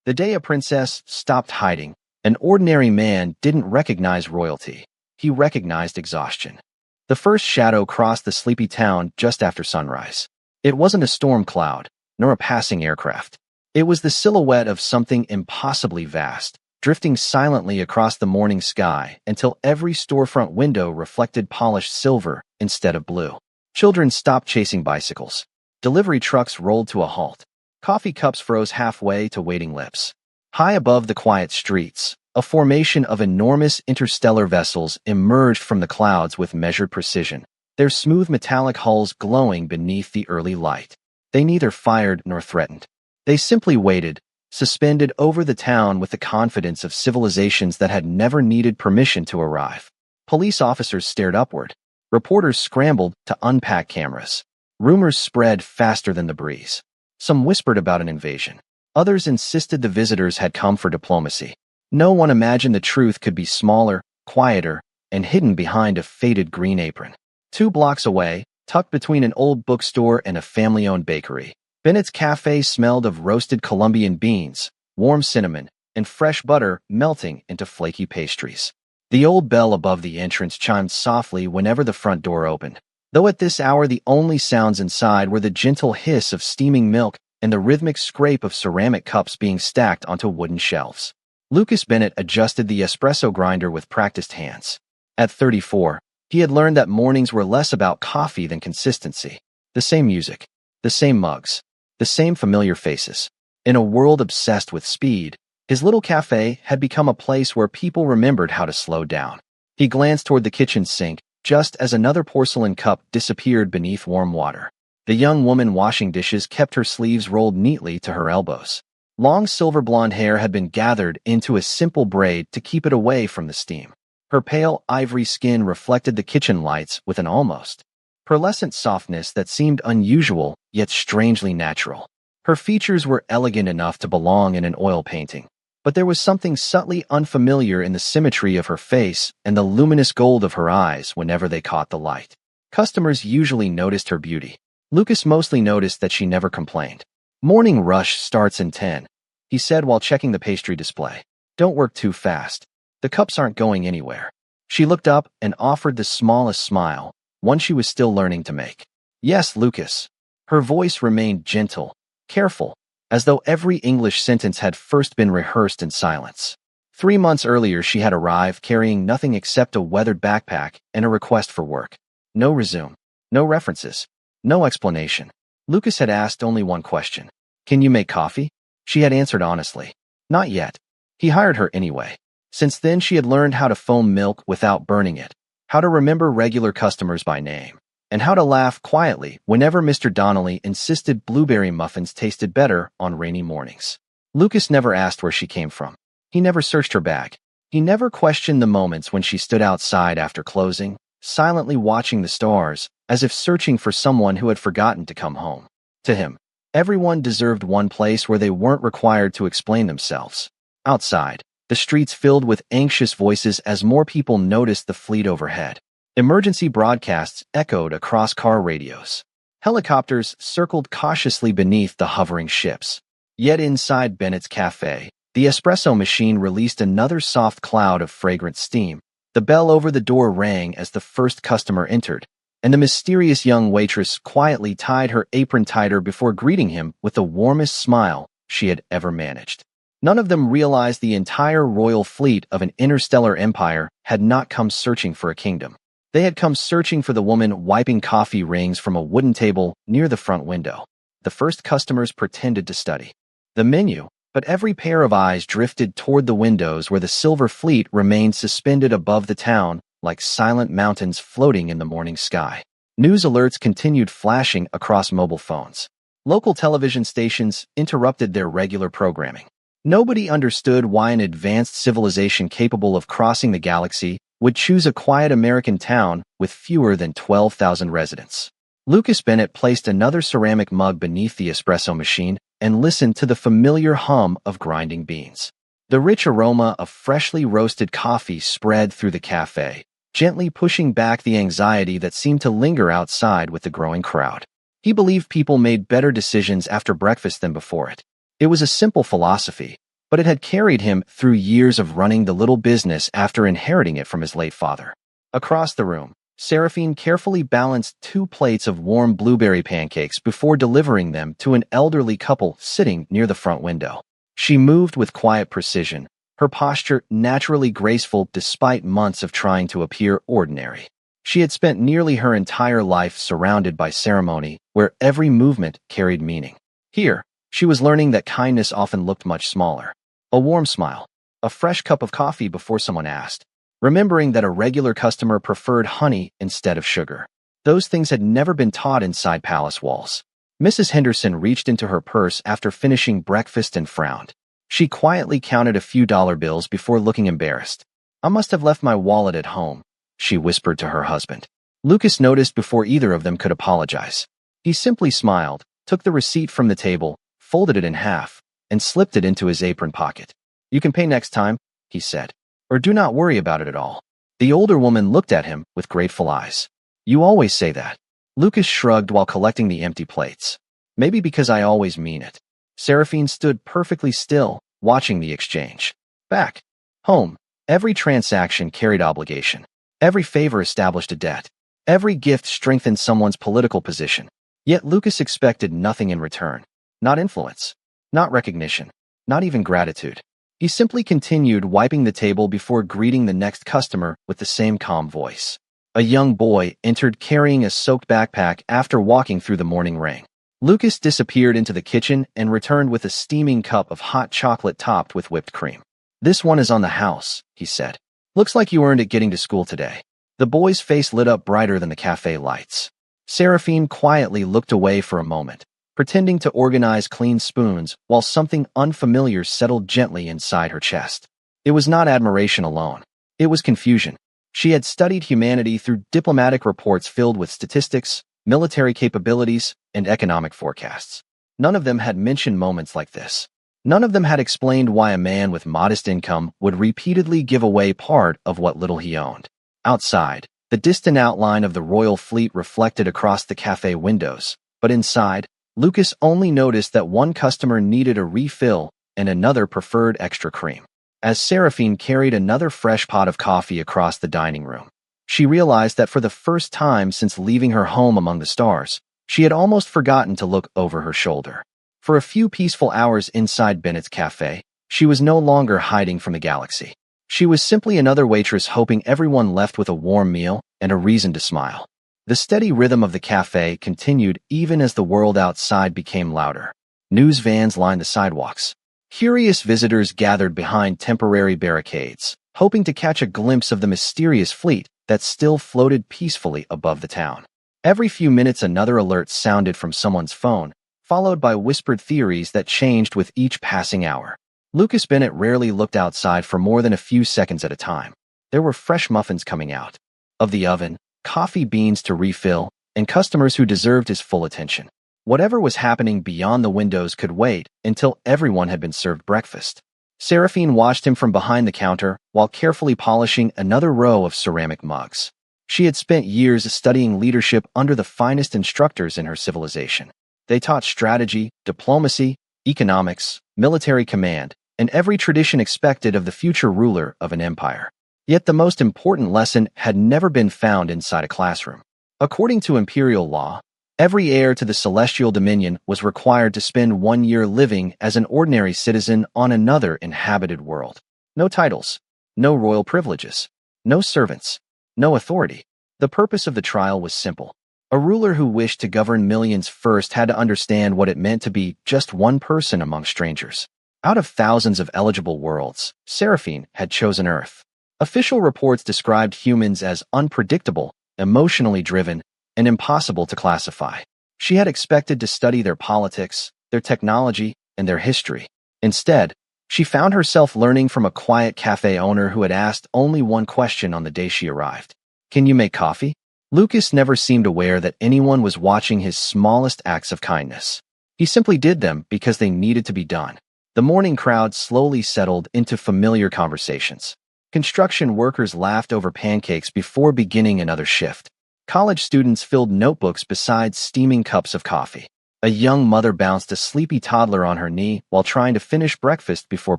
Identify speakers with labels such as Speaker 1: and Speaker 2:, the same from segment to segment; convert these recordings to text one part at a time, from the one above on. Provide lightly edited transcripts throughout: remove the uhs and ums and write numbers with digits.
Speaker 1: The day a princess stopped hiding, an ordinary man didn't recognize royalty. He recognized exhaustion. The first shadow crossed the sleepy town just after sunrise. It wasn't a storm cloud, nor a passing aircraft. It was the silhouette of something impossibly vast, drifting silently across the morning sky until every storefront window reflected polished silver instead of blue. Children stopped chasing bicycles. Delivery trucks rolled to a halt. Coffee cups froze halfway to waiting lips. High above the quiet streets, a formation of enormous interstellar vessels emerged from the clouds with measured precision, their smooth metallic hulls glowing beneath the early light. They neither fired nor threatened. They simply waited, suspended over the town with the confidence of civilizations that had never needed permission to arrive. Police officers stared upward. Reporters scrambled to unpack cameras. Rumors spread faster than the breeze. Some whispered about an invasion. Others insisted the visitors had come for diplomacy. No one imagined the truth could be smaller, quieter, and hidden behind a faded green apron. 2 blocks away, tucked between an old bookstore and a family-owned bakery, Bennett's Café smelled of roasted Colombian beans, warm cinnamon, and fresh butter melting into flaky pastries. The old bell above the entrance chimed softly whenever the front door opened, though at this hour the only sounds inside were the gentle hiss of steaming milk and the rhythmic scrape of ceramic cups being stacked onto wooden shelves. Lucas Bennett adjusted the espresso grinder with practiced hands. At 34, he had learned that mornings were less about coffee than consistency. The same music, the same mugs, the same familiar faces. In a world obsessed with speed, his little cafe had become a place where people remembered how to slow down. He glanced toward the kitchen sink, just as another porcelain cup disappeared beneath warm water. The young woman washing dishes kept her sleeves rolled neatly to her elbows. Long silver blonde hair had been gathered into a simple braid to keep it away from the steam. Her pale ivory skin reflected the kitchen lights with an almost pearlescent softness that seemed unusual yet strangely natural. Her features were elegant enough to belong in an oil painting, but there was something subtly unfamiliar in the symmetry of her face and the luminous gold of her eyes whenever they caught the light. Customers usually noticed her beauty. Lucas mostly noticed that she never complained. "Morning rush starts in 10, he said while checking the pastry display. "Don't work too fast. The cups aren't going anywhere." She looked up and offered the smallest smile, one she was still learning to make. "Yes, Lucas." Her voice remained gentle, careful, as though every English sentence had first been rehearsed in silence. 3 months earlier she had arrived carrying nothing except a weathered backpack and a request for work. No resume, no references, no explanation. Lucas had asked only one question. "Can you make coffee?" She had answered honestly. "Not yet." He hired her anyway. Since then she had learned how to foam milk without burning it, how to remember regular customers by name, and how to laugh quietly whenever Mr. Donnelly insisted blueberry muffins tasted better on rainy mornings. Lucas never asked where she came from. He never searched her bag. He never questioned the moments when she stood outside after closing, silently watching the stars, as if searching for someone who had forgotten to come home. To him, everyone deserved one place where they weren't required to explain themselves. Outside, the streets filled with anxious voices as more people noticed the fleet overhead. Emergency broadcasts echoed across car radios. Helicopters circled cautiously beneath the hovering ships. Yet inside Bennett's Café, the espresso machine released another soft cloud of fragrant steam. The bell over the door rang as the first customer entered, and the mysterious young waitress quietly tied her apron tighter before greeting him with the warmest smile she had ever managed. None of them realized the entire royal fleet of an interstellar empire had not come searching for a kingdom. They had come searching for the woman wiping coffee rings from a wooden table near the front window. The first customers pretended to study the menu, but every pair of eyes drifted toward the windows where the silver fleet remained suspended above the town like silent mountains floating in the morning sky. News alerts continued flashing across mobile phones. Local television stations interrupted their regular programming. Nobody understood why an advanced civilization capable of crossing the galaxy would choose a quiet American town with fewer than 12,000 residents. Lucas Bennett placed another ceramic mug beneath the espresso machine and listened to the familiar hum of grinding beans. The rich aroma of freshly roasted coffee spread through the cafe, gently pushing back the anxiety that seemed to linger outside with the growing crowd. He believed people made better decisions after breakfast than before it. It was a simple philosophy, but it had carried him through years of running the little business after inheriting it from his late father. Across the room, Seraphine carefully balanced 2 plates of warm blueberry pancakes before delivering them to an elderly couple sitting near the front window. She moved with quiet precision, her posture naturally graceful despite months of trying to appear ordinary. She had spent nearly her entire life surrounded by ceremony, where every movement carried meaning. Here, she was learning that kindness often looked much smaller. A warm smile, a fresh cup of coffee before someone asked, remembering that a regular customer preferred honey instead of sugar. Those things had never been taught inside palace walls. Mrs. Henderson reached into her purse after finishing breakfast and frowned. She quietly counted a few dollar bills before looking embarrassed. "I must have left my wallet at home," she whispered to her husband. Lucas noticed before either of them could apologize. He simply smiled, took the receipt from the table, folded it in half, and slipped it into his apron pocket. "You can pay next time," he said, "or do not worry about it at all." The older woman looked at him with grateful eyes. "You always say that." Lucas shrugged while collecting the empty plates. "Maybe because I always mean it." Seraphine stood perfectly still, watching the exchange. Back home, every transaction carried obligation. Every favor established a debt. Every gift strengthened someone's political position. Yet Lucas expected nothing in return. Not influence. Not recognition. Not even gratitude. He simply continued wiping the table before greeting the next customer with the same calm voice. A young boy entered carrying a soaked backpack after walking through the morning rain. Lucas disappeared into the kitchen and returned with a steaming cup of hot chocolate topped with whipped cream. "This one is on the house," he said. "Looks like you earned it getting to school today." The boy's face lit up brighter than the cafe lights. Seraphine quietly looked away for a moment, pretending to organize clean spoons while something unfamiliar settled gently inside her chest. It was not admiration alone. It was confusion. She had studied humanity through diplomatic reports filled with statistics, military capabilities, and economic forecasts. None of them had mentioned moments like this. None of them had explained why a man with modest income would repeatedly give away part of what little he owned. Outside, the distant outline of the royal fleet reflected across the cafe windows, but inside, Lucas only noticed that one customer needed a refill and another preferred extra cream. As Seraphine carried another fresh pot of coffee across the dining room, she realized that for the first time since leaving her home among the stars, she had almost forgotten to look over her shoulder. For a few peaceful hours inside Bennett's cafe, she was no longer hiding from the galaxy. She was simply another waitress hoping everyone left with a warm meal and a reason to smile. The steady rhythm of the cafe continued even as the world outside became louder. News vans lined the sidewalks. Curious visitors gathered behind temporary barricades, hoping to catch a glimpse of the mysterious fleet that still floated peacefully above the town. Every few minutes another alert sounded from someone's phone, followed by whispered theories that changed with each passing hour. Lucas Bennett rarely looked outside for more than a few seconds at a time. There were fresh muffins coming out of the oven, coffee beans to refill, and customers who deserved his full attention. Whatever was happening beyond the windows could wait until everyone had been served breakfast. Seraphine watched him from behind the counter while carefully polishing another row of ceramic mugs. She had spent years studying leadership under the finest instructors in her civilization. They taught strategy, diplomacy, economics, military command, and every tradition expected of the future ruler of an empire. Yet the most important lesson had never been found inside a classroom. According to imperial law, every heir to the celestial dominion was required to spend 1 year living as an ordinary citizen on another inhabited world. No titles, no royal privileges, no servants, no authority. The purpose of the trial was simple. A ruler who wished to govern millions first had to understand what it meant to be just one person among strangers. Out of thousands of eligible worlds, Seraphine had chosen Earth. Official reports described humans as unpredictable, emotionally driven, and impossible to classify. She had expected to study their politics, their technology, and their history. Instead, she found herself learning from a quiet cafe owner who had asked only one question on the day she arrived. "Can you make coffee?" Lucas never seemed aware that anyone was watching his smallest acts of kindness. He simply did them because they needed to be done. The morning crowd slowly settled into familiar conversations. Construction workers laughed over pancakes before beginning another shift. College students filled notebooks beside steaming cups of coffee. A young mother bounced a sleepy toddler on her knee while trying to finish breakfast before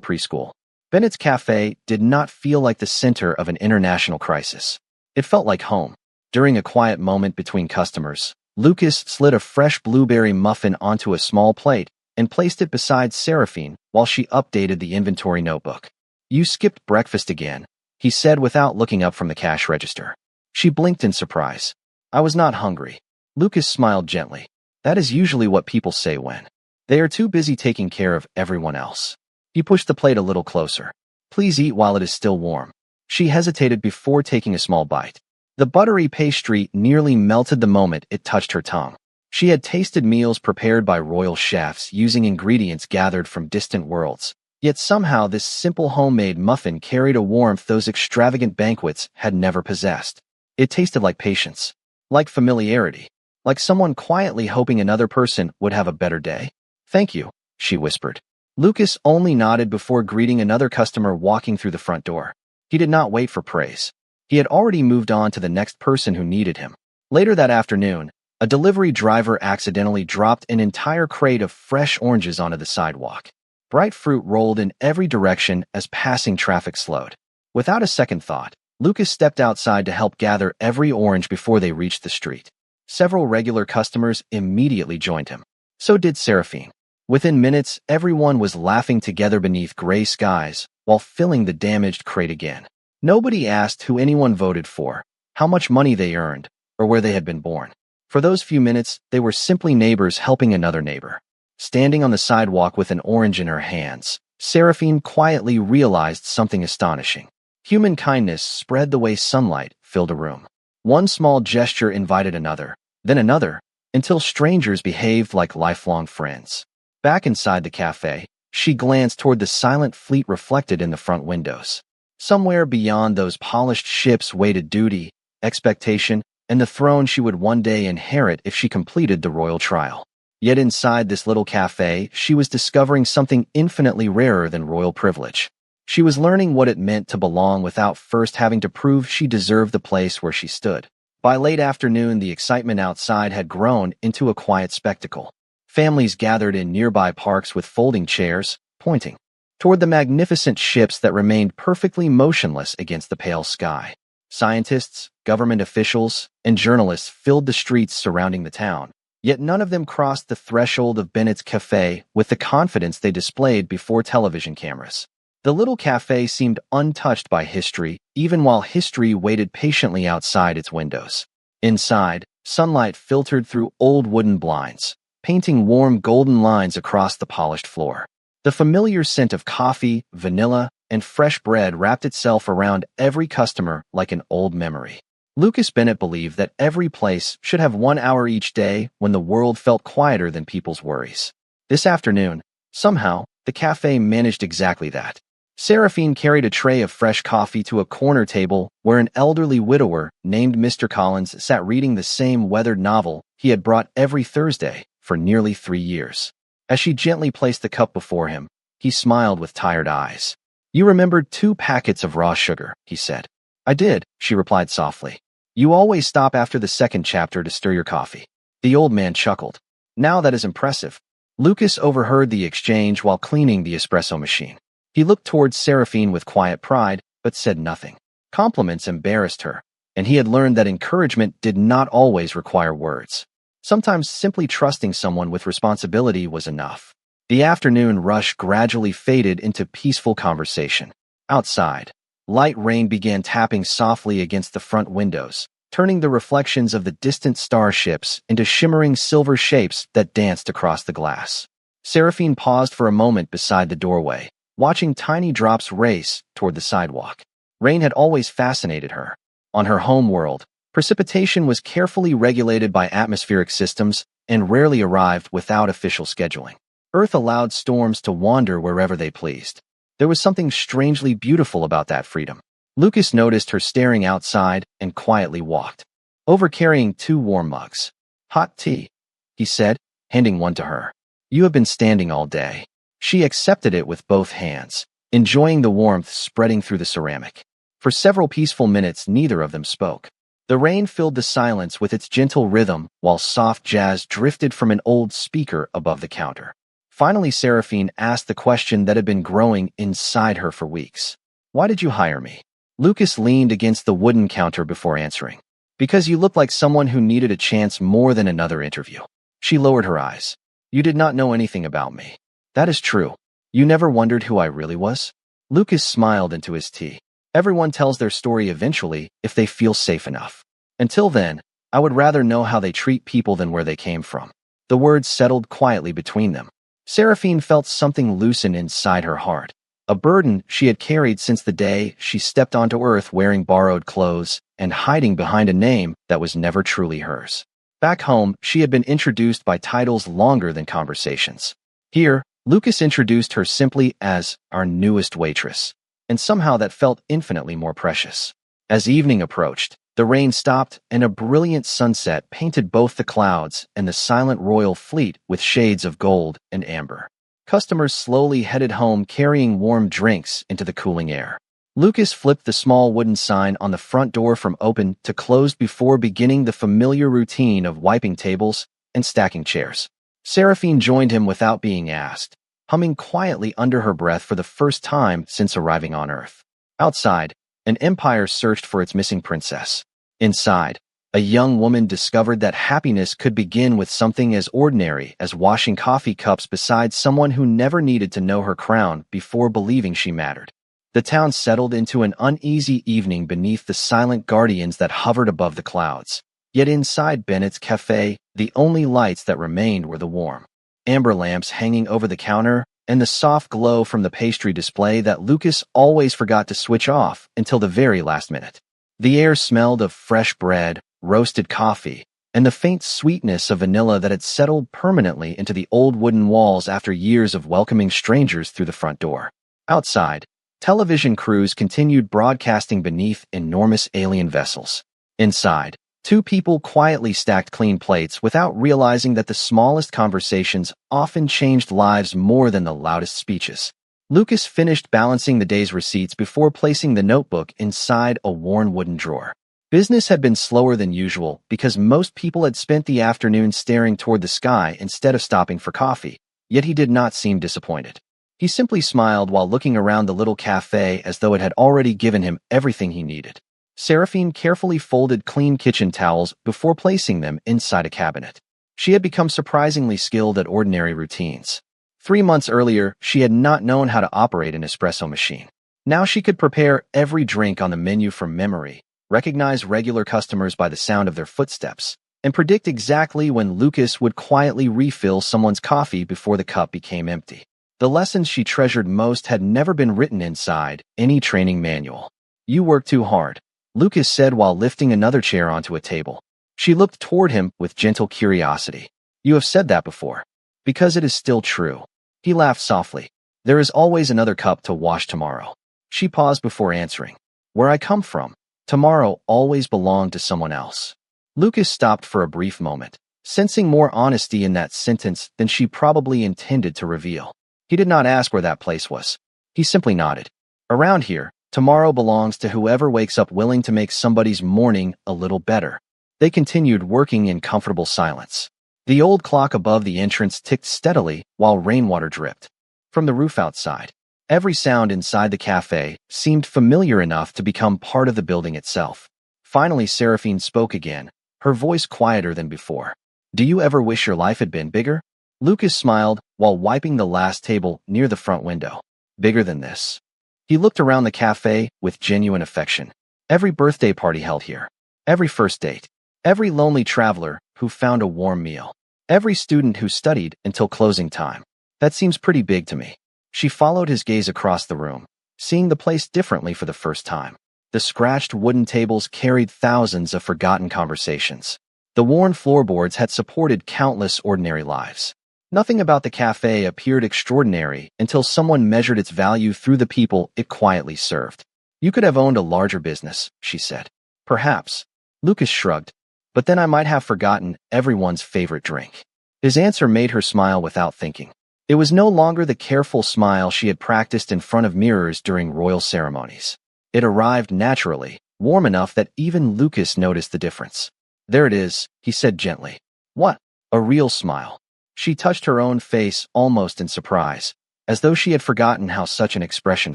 Speaker 1: preschool. Bennett's Café did not feel like the center of an international crisis. It felt like home. During a quiet moment between customers, Lucas slid a fresh blueberry muffin onto a small plate and placed it beside Seraphine while she updated the inventory notebook. "You skipped breakfast again," he said without looking up from the cash register. She blinked in surprise. "I was not hungry." Lucas smiled gently. That is usually what people say when they are too busy taking care of everyone else. He pushed the plate a little closer. "Please eat while it is still warm." She hesitated before taking a small bite. The buttery pastry nearly melted the moment it touched her tongue. She had tasted meals prepared by royal chefs using ingredients gathered from distant worlds. Yet somehow this simple homemade muffin carried a warmth those extravagant banquets had never possessed. It tasted like patience, like familiarity, like someone quietly hoping another person would have a better day. "Thank you," she whispered. Lucas only nodded before greeting another customer walking through the front door. He did not wait for praise. He had already moved on to the next person who needed him. Later that afternoon, a delivery driver accidentally dropped an entire crate of fresh oranges onto the sidewalk. Bright fruit rolled in every direction as passing traffic slowed. Without a second thought, Lucas stepped outside to help gather every orange before they reached the street. Several regular customers immediately joined him. So did Seraphine. Within minutes, everyone was laughing together beneath gray skies while filling the damaged crate again. Nobody asked who anyone voted for, how much money they earned, or where they had been born. For those few minutes, they were simply neighbors helping another neighbor. Standing on the sidewalk with an orange in her hands, Seraphine quietly realized something astonishing. Human kindness spread the way sunlight filled a room. One small gesture invited another, then another, until strangers behaved like lifelong friends. Back inside the cafe, she glanced toward the silent fleet reflected in the front windows. Somewhere beyond those polished ships waited duty, expectation, and the throne she would one day inherit if she completed the royal trial. Yet inside this little cafe, she was discovering something infinitely rarer than royal privilege. She was learning what it meant to belong without first having to prove she deserved the place where she stood. By late afternoon, the excitement outside had grown into a quiet spectacle. Families gathered in nearby parks with folding chairs, pointing toward the magnificent ships that remained perfectly motionless against the pale sky. Scientists, government officials, and journalists filled the streets surrounding the town, yet none of them crossed the threshold of Bennett's Café with the confidence they displayed before television cameras. The little cafe seemed untouched by history, even while history waited patiently outside its windows. Inside, sunlight filtered through old wooden blinds, painting warm golden lines across the polished floor. The familiar scent of coffee, vanilla, and fresh bread wrapped itself around every customer like an old memory. Lucas Bennett believed that every place should have 1 hour each day when the world felt quieter than people's worries. This afternoon, somehow, the cafe managed exactly that. Seraphine carried a tray of fresh coffee to a corner table where an elderly widower named Mr. Collins sat reading the same weathered novel he had brought every Thursday for nearly 3 years. As she gently placed the cup before him, he smiled with tired eyes. "You remembered 2 packets of raw sugar," he said. "I did," she replied softly. "You always stop after the second chapter to stir your coffee." The old man chuckled. "Now that is impressive." Lucas overheard the exchange while cleaning the espresso machine. He looked towards Seraphine with quiet pride, but said nothing. Compliments embarrassed her, and he had learned that encouragement did not always require words. Sometimes simply trusting someone with responsibility was enough. The afternoon rush gradually faded into peaceful conversation. Outside, light rain began tapping softly against the front windows, turning the reflections of the distant starships into shimmering silver shapes that danced across the glass. Seraphine paused for a moment beside the doorway, watching tiny drops race toward the sidewalk. Rain had always fascinated her. On her home world, precipitation was carefully regulated by atmospheric systems and rarely arrived without official scheduling. Earth allowed storms to wander wherever they pleased. There was something strangely beautiful about that freedom. Lucas noticed her staring outside and quietly walked over, carrying 2 warm mugs. "Hot tea," he said, handing one to her. "You have been standing all day." She accepted it with both hands, enjoying the warmth spreading through the ceramic. For several peaceful minutes, neither of them spoke. The rain filled the silence with its gentle rhythm, while soft jazz drifted from an old speaker above the counter. Finally, Seraphine asked the question that had been growing inside her for weeks. Why did you hire me? Lucas leaned against the wooden counter before answering. Because you look like someone who needed a chance more than another interview. She lowered her eyes. You did not know anything about me. That is true. You never wondered who I really was? Lucas smiled into his tea. Everyone tells their story eventually if they feel safe enough. Until then, I would rather know how they treat people than where they came from. The words settled quietly between them. Seraphine felt something loosen inside her heart. A burden she had carried since the day she stepped onto Earth wearing borrowed clothes and hiding behind a name that was never truly hers. Back home, she had been introduced by titles longer than conversations. Here, Lucas introduced her simply as our newest waitress, and somehow that felt infinitely more precious. As evening approached, the rain stopped and a brilliant sunset painted both the clouds and the silent royal fleet with shades of gold and amber. Customers slowly headed home carrying warm drinks into the cooling air. Lucas flipped the small wooden sign on the front door from open to closed before beginning the familiar routine of wiping tables and stacking chairs. Seraphine joined him without being asked, humming quietly under her breath for the first time since arriving on Earth. Outside, an empire searched for its missing princess. Inside, a young woman discovered that happiness could begin with something as ordinary as washing coffee cups beside someone who never needed to know her crown before believing she mattered. The town settled into an uneasy evening beneath the silent guardians that hovered above the clouds. Yet inside Bennett's Café, the only lights that remained were the warm amber lamps hanging over the counter and the soft glow from the pastry display that Lucas always forgot to switch off until the very last minute. The air smelled of fresh bread, roasted coffee, and the faint sweetness of vanilla that had settled permanently into the old wooden walls after years of welcoming strangers through the front door. Outside, television crews continued broadcasting beneath enormous alien vessels. Inside, two people quietly stacked clean plates without realizing that the smallest conversations often changed lives more than the loudest speeches. Lucas finished balancing the day's receipts before placing the notebook inside a worn wooden drawer. Business had been slower than usual because most people had spent the afternoon staring toward the sky instead of stopping for coffee, yet he did not seem disappointed. He simply smiled while looking around the little cafe as though it had already given him everything he needed. Seraphine carefully folded clean kitchen towels before placing them inside a cabinet. She had become surprisingly skilled at ordinary routines. 3 months earlier, she had not known how to operate an espresso machine. Now she could prepare every drink on the menu from memory, recognize regular customers by the sound of their footsteps, and predict exactly when Lucas would quietly refill someone's coffee before the cup became empty. The lessons she treasured most had never been written inside any training manual. You work too hard, Lucas said while lifting another chair onto a table. She looked toward him with gentle curiosity. You have said that before. Because it is still true. He laughed softly. There is always another cup to wash tomorrow. She paused before answering. Where I come from, tomorrow always belonged to someone else. Lucas stopped for a brief moment, sensing more honesty in that sentence than she probably intended to reveal. He did not ask where that place was. He simply nodded. Around here, tomorrow belongs to whoever wakes up willing to make somebody's morning a little better. They continued working in comfortable silence. The old clock above the entrance ticked steadily while rainwater dripped from the roof outside. Every sound inside the cafe seemed familiar enough to become part of the building itself. Finally, Seraphine spoke again, her voice quieter than before. Do you ever wish your life had been bigger? Lucas smiled while wiping the last table near the front window. Bigger than this. He looked around the cafe with genuine affection. Every birthday party held here. Every first date. Every lonely traveler who found a warm meal. Every student who studied until closing time. That seems pretty big to me. She followed his gaze across the room, seeing the place differently for the first time. The scratched wooden tables carried thousands of forgotten conversations. The worn floorboards had supported countless ordinary lives. Nothing about the cafe appeared extraordinary until someone measured its value through the people it quietly served. You could have owned a larger business, she said. Perhaps. Lucas shrugged. But then I might have forgotten everyone's favorite drink. His answer made her smile without thinking. It was no longer the careful smile she had practiced in front of mirrors during royal ceremonies. It arrived naturally, warm enough that even Lucas noticed the difference. "There it is," he said gently. "What?" A real smile. She touched her own face almost in surprise, as though she had forgotten how such an expression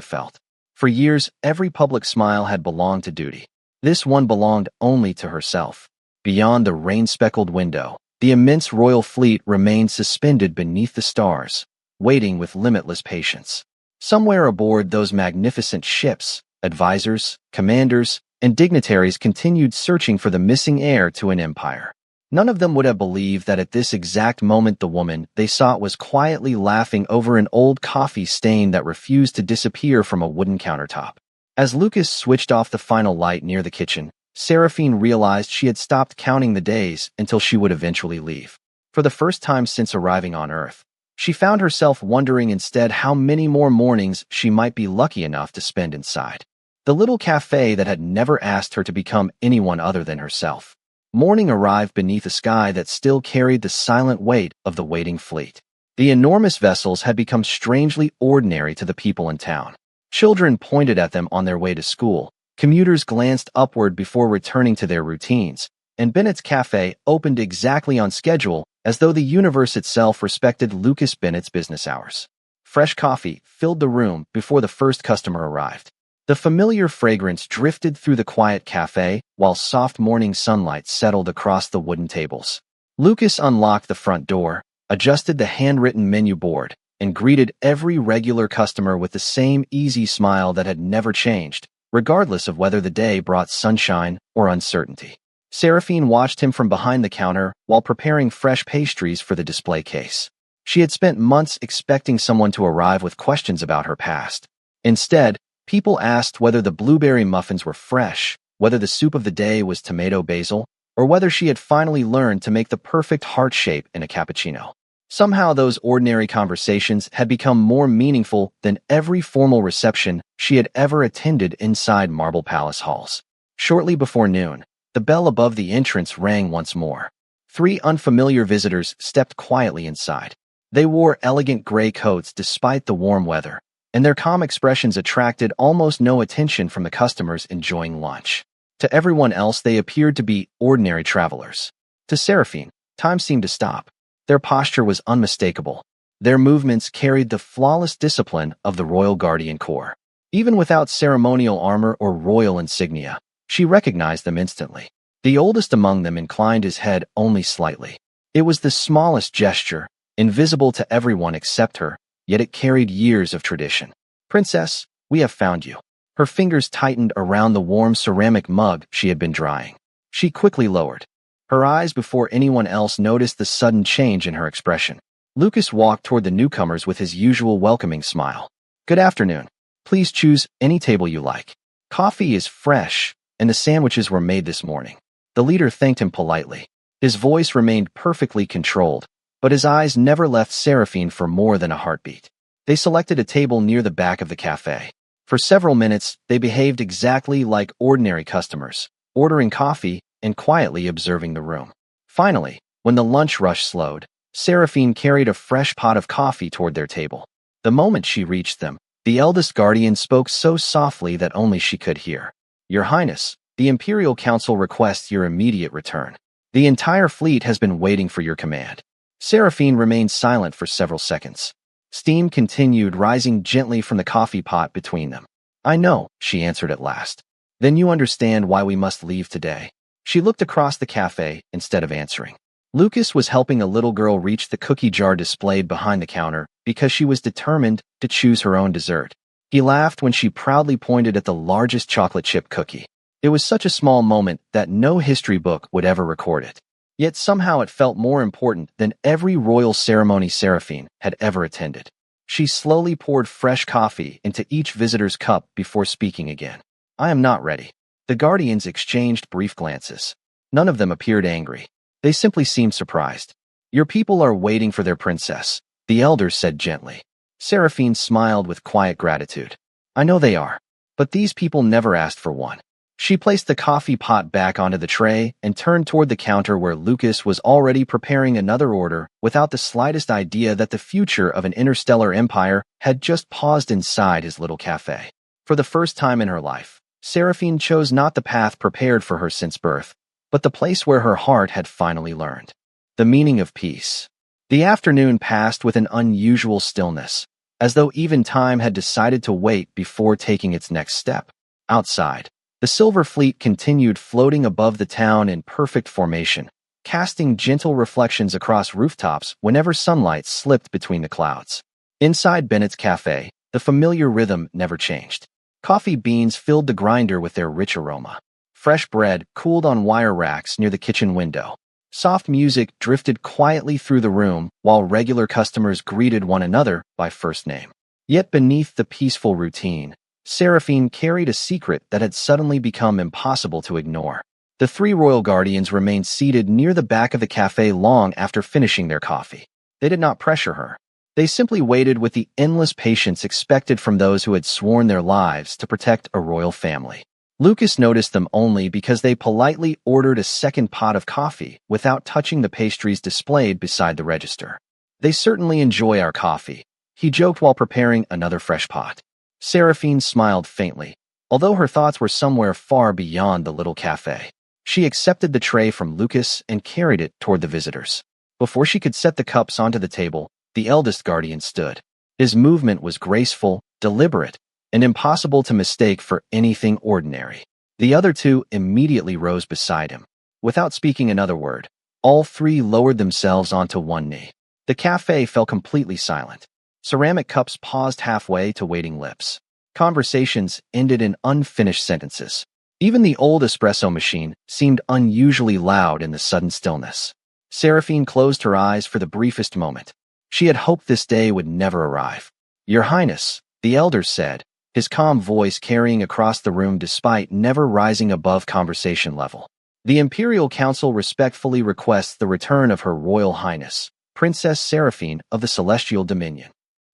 Speaker 1: felt. For years, every public smile had belonged to duty. This one belonged only to herself. Beyond the rain-speckled window, the immense royal fleet remained suspended beneath the stars, waiting with limitless patience. Somewhere aboard those magnificent ships, advisors, commanders, and dignitaries continued searching for the missing heir to an empire. None of them would have believed that at this exact moment the woman they sought was quietly laughing over an old coffee stain that refused to disappear from a wooden countertop. As Lucas switched off the final light near the kitchen, Seraphine realized she had stopped counting the days until she would eventually leave. For the first time since arriving on Earth, she found herself wondering instead how many more mornings she might be lucky enough to spend inside the little cafe that had never asked her to become anyone other than herself. Morning arrived beneath a sky that still carried the silent weight of the waiting fleet. The enormous vessels had become strangely ordinary to the people in town. Children pointed at them on their way to school, commuters glanced upward before returning to their routines, and Bennett's Cafe opened exactly on schedule as though the universe itself respected Lucas Bennett's business hours. Fresh coffee filled the room before the first customer arrived. The familiar fragrance drifted through the quiet cafe while soft morning sunlight settled across the wooden tables. Lucas unlocked the front door, adjusted the handwritten menu board, and greeted every regular customer with the same easy smile that had never changed, regardless of whether the day brought sunshine or uncertainty. Seraphine watched him from behind the counter while preparing fresh pastries for the display case. She had spent months expecting someone to arrive with questions about her past. Instead, people asked whether the blueberry muffins were fresh, whether the soup of the day was tomato basil, or whether she had finally learned to make the perfect heart shape in a cappuccino. Somehow those ordinary conversations had become more meaningful than every formal reception she had ever attended inside Marble Palace halls. Shortly before noon, the bell above the entrance rang once more. 3 unfamiliar visitors stepped quietly inside. They wore elegant gray coats despite the warm weather, and their calm expressions attracted almost no attention from the customers enjoying lunch. To everyone else, they appeared to be ordinary travelers. To Seraphine, time seemed to stop. Their posture was unmistakable. Their movements carried the flawless discipline of the Royal Guardian Corps. Even without ceremonial armor or royal insignia, she recognized them instantly. The oldest among them inclined his head only slightly. It was the smallest gesture, invisible to everyone except her, yet it carried years of tradition. "Princess, we have found you." Her fingers tightened around the warm ceramic mug she had been drying. She quickly lowered her eyes before anyone else noticed the sudden change in her expression. Lucas walked toward the newcomers with his usual welcoming smile. "Good afternoon. Please choose any table you like. Coffee is fresh, and the sandwiches were made this morning." The leader thanked him politely. His voice remained perfectly controlled, but his eyes never left Seraphine for more than a heartbeat. They selected a table near the back of the cafe. For several minutes, they behaved exactly like ordinary customers, ordering coffee and quietly observing the room. Finally, when the lunch rush slowed, Seraphine carried a fresh pot of coffee toward their table. The moment she reached them, the eldest guardian spoke so softly that only she could hear. "Your Highness, the Imperial Council requests your immediate return. The entire fleet has been waiting for your command." Seraphine remained silent for several seconds. Steam continued rising gently from the coffee pot between them. "I know," she answered at last. "Then you understand why we must leave today." She looked across the cafe instead of answering. Lucas was helping a little girl reach the cookie jar displayed behind the counter because she was determined to choose her own dessert. He laughed when she proudly pointed at the largest chocolate chip cookie. It was such a small moment that no history book would ever record it. Yet somehow it felt more important than every royal ceremony Seraphine had ever attended. She slowly poured fresh coffee into each visitor's cup before speaking again. "I am not ready." The guardians exchanged brief glances. None of them appeared angry. They simply seemed surprised. "Your people are waiting for their princess," the elders said gently. Seraphine smiled with quiet gratitude. "I know they are, but these people never asked for one." She placed the coffee pot back onto the tray and turned toward the counter where Lucas was already preparing another order without the slightest idea that the future of an interstellar empire had just paused inside his little cafe. For the first time in her life, Seraphine chose not the path prepared for her since birth, but the place where her heart had finally learned the meaning of peace. The afternoon passed with an unusual stillness, as though even time had decided to wait before taking its next step. Outside, the silver fleet continued floating above the town in perfect formation, casting gentle reflections across rooftops whenever sunlight slipped between the clouds. Inside Bennett's Café, the familiar rhythm never changed. Coffee beans filled the grinder with their rich aroma. Fresh bread cooled on wire racks near the kitchen window. Soft music drifted quietly through the room while regular customers greeted one another by first name. Yet beneath the peaceful routine, Seraphine carried a secret that had suddenly become impossible to ignore. The three royal guardians remained seated near the back of the cafe long after finishing their coffee. They did not pressure her. They simply waited with the endless patience expected from those who had sworn their lives to protect a royal family. Lucas noticed them only because they politely ordered a second pot of coffee without touching the pastries displayed beside the register. "They certainly enjoy our coffee," he joked while preparing another fresh pot. Seraphine smiled faintly, although her thoughts were somewhere far beyond the little cafe. She accepted the tray from Lucas and carried it toward the visitors. Before she could set the cups onto the table, the eldest guardian stood. His movement was graceful, deliberate, and impossible to mistake for anything ordinary. The other two immediately rose beside him. Without speaking another word, all three lowered themselves onto one knee. The cafe fell completely silent. Ceramic cups paused halfway to waiting lips. Conversations ended in unfinished sentences. Even the old espresso machine seemed unusually loud in the sudden stillness. Seraphine closed her eyes for the briefest moment. She had hoped this day would never arrive. "Your Highness," the elder said, his calm voice carrying across the room despite never rising above conversation level. "The Imperial Council respectfully requests the return of Her Royal Highness, Princess Seraphine of the Celestial Dominion."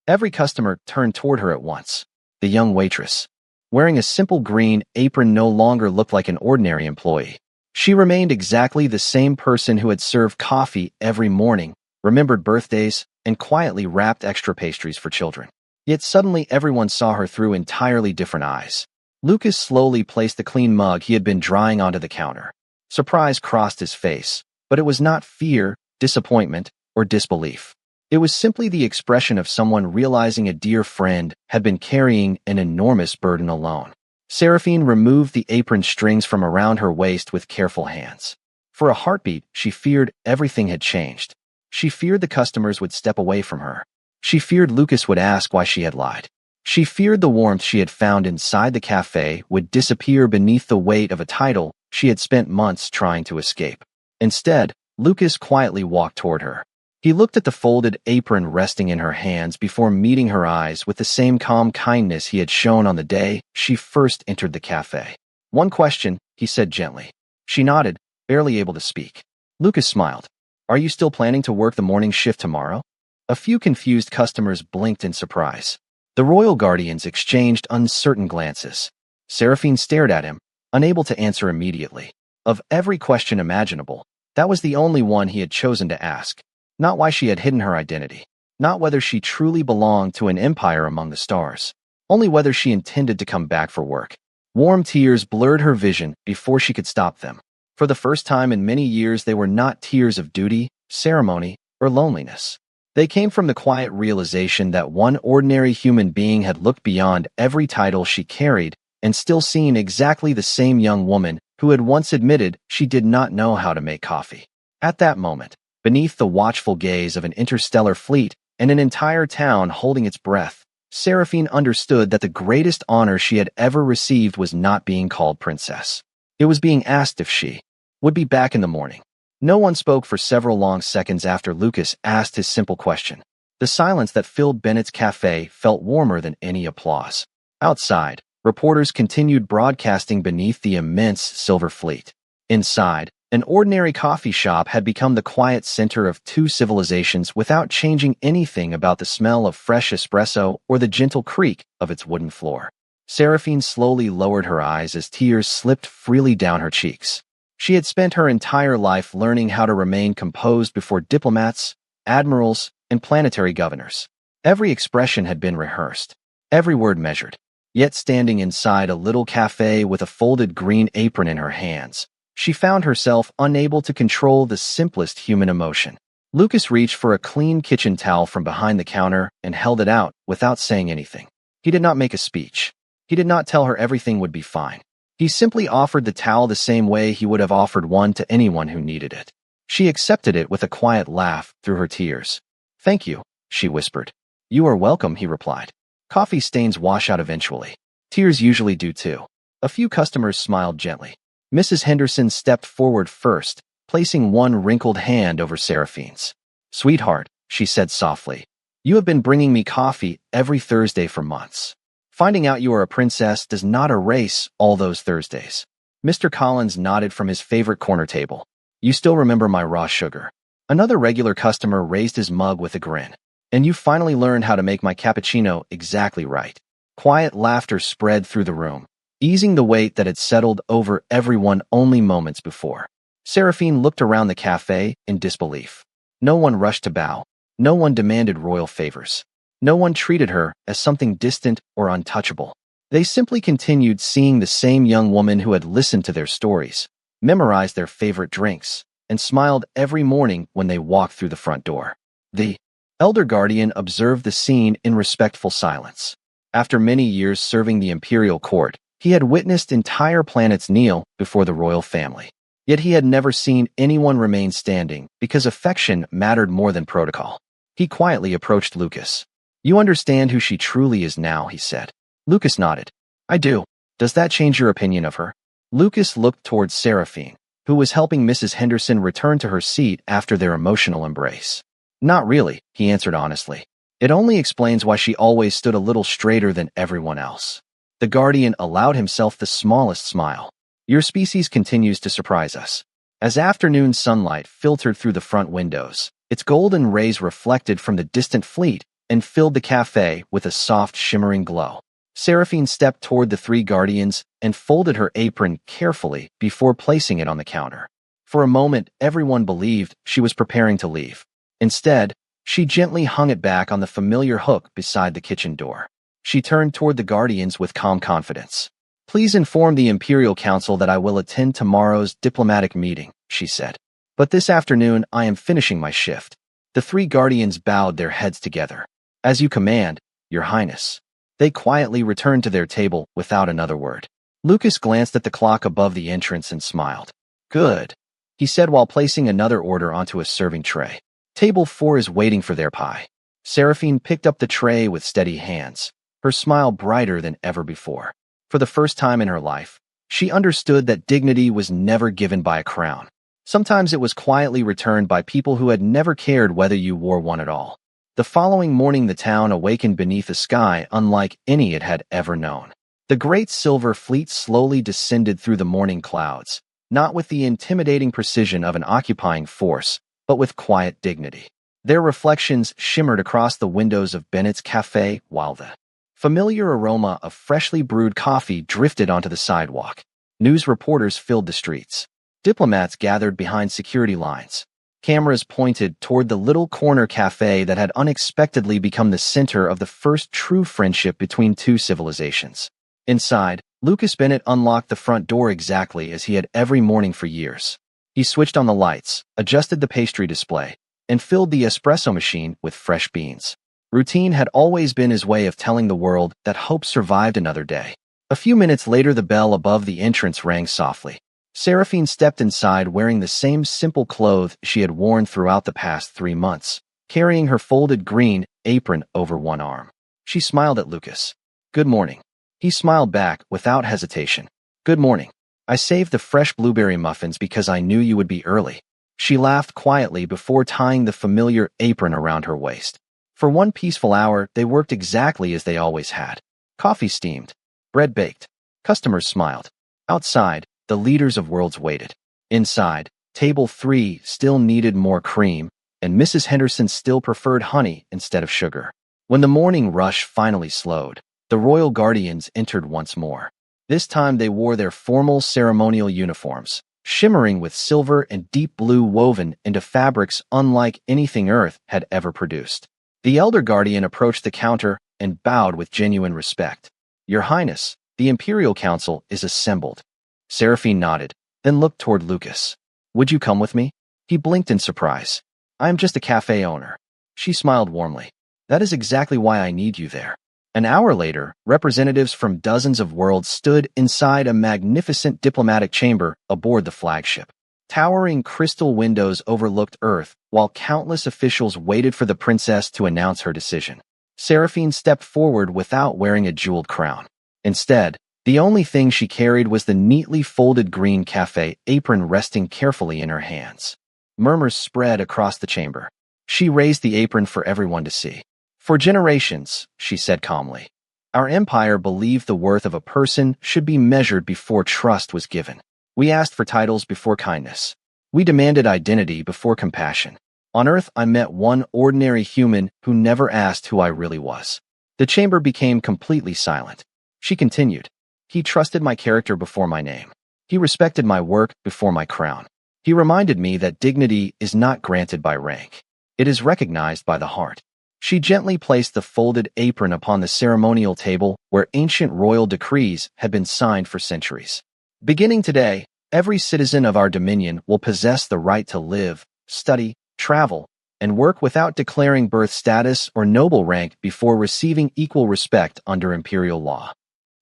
Speaker 1: Every customer turned toward her at once. The young waitress, wearing a simple green apron, no longer looked like an ordinary employee. She remained exactly the same person who had served coffee every morning, remembered birthdays, and quietly wrapped extra pastries for children. Yet suddenly everyone saw her through entirely different eyes. Lucas slowly placed the clean mug he had been drying onto the counter. Surprise crossed his face, but it was not fear, disappointment, or disbelief. It was simply the expression of someone realizing a dear friend had been carrying an enormous burden alone. Seraphine removed the apron strings from around her waist with careful hands. For a heartbeat, she feared everything had changed. She feared the customers would step away from her. She feared Lucas would ask why she had lied. She feared the warmth she had found inside the cafe would disappear beneath the weight of a title she had spent months trying to escape. Instead, Lucas quietly walked toward her. He looked at the folded apron resting in her hands before meeting her eyes with the same calm kindness he had shown on the day she first entered the cafe. "One question," he said gently. She nodded, barely able to speak. Lucas smiled. "Are you still planning to work the morning shift tomorrow?" A few confused customers blinked in surprise. The royal guardians exchanged uncertain glances. Seraphine stared at him, unable to answer immediately. Of every question imaginable, that was the only one he had chosen to ask. Not why she had hidden her identity. Not whether she truly belonged to an empire among the stars. Only whether she intended to come back for work. Warm tears blurred her vision before she could stop them. For the first time in many years, they were not tears of duty, ceremony, or loneliness. They came from the quiet realization that one ordinary human being had looked beyond every title she carried and still seen exactly the same young woman who had once admitted she did not know how to make coffee. At that moment, beneath the watchful gaze of an interstellar fleet and an entire town holding its breath, Seraphine understood that the greatest honor she had ever received was not being called princess. It was being asked if she would be back in the morning. No one spoke for several long seconds after Lucas asked his simple question. The silence that filled Bennett's cafe felt warmer than any applause. Outside, reporters continued broadcasting beneath the immense silver fleet. Inside, an ordinary coffee shop had become the quiet center of two civilizations without changing anything about the smell of fresh espresso or the gentle creak of its wooden floor. Seraphine slowly lowered her eyes as tears slipped freely down her cheeks. She had spent her entire life learning how to remain composed before diplomats, admirals, and planetary governors. Every expression had been rehearsed, every word measured. Yet standing inside a little cafe with a folded green apron in her hands, she found herself unable to control the simplest human emotion. Lucas reached for a clean kitchen towel from behind the counter and held it out without saying anything. He did not make a speech. He did not tell her everything would be fine. He simply offered the towel the same way he would have offered one to anyone who needed it. She accepted it with a quiet laugh through her tears. "Thank you," she whispered. "You are welcome," he replied. Coffee stains wash out eventually. Tears usually do too. A few customers smiled gently. Mrs. Henderson stepped forward first, placing one wrinkled hand over Seraphine's. "Sweetheart," she said softly, "you have been bringing me coffee every Thursday for months. Finding out you are a princess does not erase all those Thursdays." Mr. Collins nodded from his favorite corner table. "You still remember my raw sugar." Another regular customer raised his mug with a grin. "And you finally learned how to make my cappuccino exactly right." Quiet laughter spread through the room, easing the weight that had settled over everyone only moments before. Seraphine looked around the cafe in disbelief. No one rushed to bow. No one demanded royal favors. No one treated her as something distant or untouchable. They simply continued seeing the same young woman who had listened to their stories, memorized their favorite drinks, and smiled every morning when they walked through the front door. The elder guardian observed the scene in respectful silence. After many years serving the imperial court, he had witnessed entire planets kneel before the royal family. Yet he had never seen anyone remain standing because affection mattered more than protocol. He quietly approached Lucas. "You understand who she truly is now," he said. Lucas nodded. "I do. Does that change your opinion of her?" Lucas looked towards Seraphine, who was helping Mrs. Henderson return to her seat after their emotional embrace. "Not really," he answered honestly. "It only explains why she always stood a little straighter than everyone else." The guardian allowed himself the smallest smile. "Your species continues to surprise us." As afternoon sunlight filtered through the front windows, its golden rays reflected from the distant fleet and filled the cafe with a soft, shimmering glow. Seraphine stepped toward the three guardians and folded her apron carefully before placing it on the counter. For a moment, everyone believed she was preparing to leave. Instead, she gently hung it back on the familiar hook beside the kitchen door. She turned toward the guardians with calm confidence. "Please inform the Imperial Council that I will attend tomorrow's diplomatic meeting," she said. "But this afternoon I am finishing my shift." The three guardians bowed their heads together. "As you command, Your Highness." They quietly returned to their table without another word. Lucas glanced at the clock above the entrance and smiled. "Good," he said while placing another order onto a serving tray. "Table 4 is waiting for their pie." Seraphine picked up the tray with steady hands, her smile brighter than ever before. For the first time in her life, she understood that dignity was never given by a crown. Sometimes it was quietly returned by people who had never cared whether you wore one at all. The following morning the town awakened beneath a sky unlike any it had ever known. The great silver fleet slowly descended through the morning clouds, not with the intimidating precision of an occupying force, but with quiet dignity. Their reflections shimmered across the windows of Bennett's Café while the familiar aroma of freshly brewed coffee drifted onto the sidewalk. News reporters filled the streets. Diplomats gathered behind security lines. Cameras pointed toward the little corner cafe that had unexpectedly become the center of the first true friendship between two civilizations. Inside, Lucas Bennett unlocked the front door exactly as he had every morning for years. He switched on the lights, adjusted the pastry display, and filled the espresso machine with fresh beans. Routine had always been his way of telling the world that hope survived another day. A few minutes later, the bell above the entrance rang softly. Seraphine stepped inside wearing the same simple clothes she had worn throughout the past 3 months, carrying her folded green apron over one arm. She smiled at Lucas. "Good morning." He smiled back without hesitation. "Good morning. I saved the fresh blueberry muffins because I knew you would be early." She laughed quietly before tying the familiar apron around her waist. For one peaceful hour, they worked exactly as they always had. Coffee steamed, bread baked. Customers smiled. Outside, the leaders of worlds waited. Inside, table 3 still needed more cream, and Mrs. Henderson still preferred honey instead of sugar. When the morning rush finally slowed, the royal guardians entered once more. This time they wore their formal ceremonial uniforms, shimmering with silver and deep blue woven into fabrics unlike anything Earth had ever produced. The elder guardian approached the counter and bowed with genuine respect. Your Highness, the Imperial Council is assembled. Seraphine nodded, then looked toward Lucas. Would you come with me? He blinked in surprise. I am just a cafe owner. She smiled warmly. That is exactly why I need you there. An hour later, representatives from dozens of worlds stood inside a magnificent diplomatic chamber aboard the flagship. Towering crystal windows overlooked Earth, while countless officials waited for the princess to announce her decision. Seraphine stepped forward without wearing a jeweled crown. Instead, the only thing she carried was the neatly folded green café apron resting carefully in her hands. Murmurs spread across the chamber. She raised the apron for everyone to see. For generations, she said calmly, our empire believed the worth of a person should be measured before trust was given. We asked for titles before kindness. We demanded identity before compassion. On Earth, I met one ordinary human who never asked who I really was. The chamber became completely silent. She continued. He trusted my character before my name. He respected my work before my crown. He reminded me that dignity is not granted by rank. It is recognized by the heart. She gently placed the folded apron upon the ceremonial table where ancient royal decrees had been signed for centuries. Beginning today, every citizen of our dominion will possess the right to live, study, travel, and work without declaring birth status or noble rank before receiving equal respect under imperial law.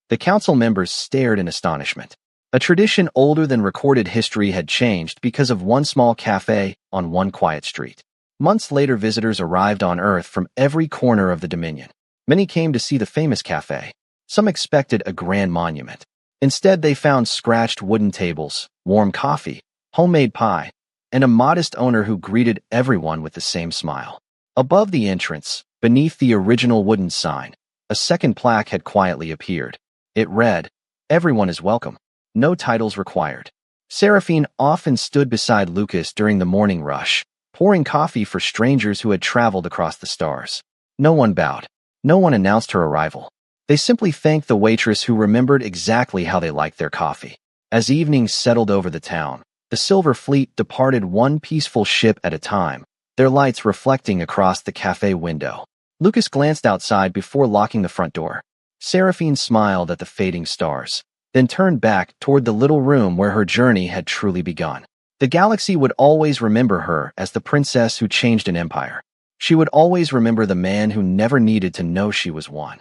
Speaker 1: The council members stared in astonishment. A tradition older than recorded history had changed because of one small cafe on one quiet street. Months later, visitors arrived on Earth from every corner of the Dominion. Many came to see the famous cafe. Some expected a grand monument. Instead, they found scratched wooden tables, warm coffee, homemade pie, and a modest owner who greeted everyone with the same smile. Above the entrance, beneath the original wooden sign, a second plaque had quietly appeared. It read, "Everyone is welcome. No titles required." Seraphine often stood beside Lucas during the morning rush, pouring coffee for strangers who had traveled across the stars. No one bowed. No one announced her arrival. They simply thanked the waitress who remembered exactly how they liked their coffee. As evening settled over the town, the Silver Fleet departed one peaceful ship at a time, their lights reflecting across the cafe window. Lucas glanced outside before locking the front door. Seraphine smiled at the fading stars, then turned back toward the little room where her journey had truly begun. The galaxy would always remember her as the princess who changed an empire. She would always remember the man who never needed to know she was one.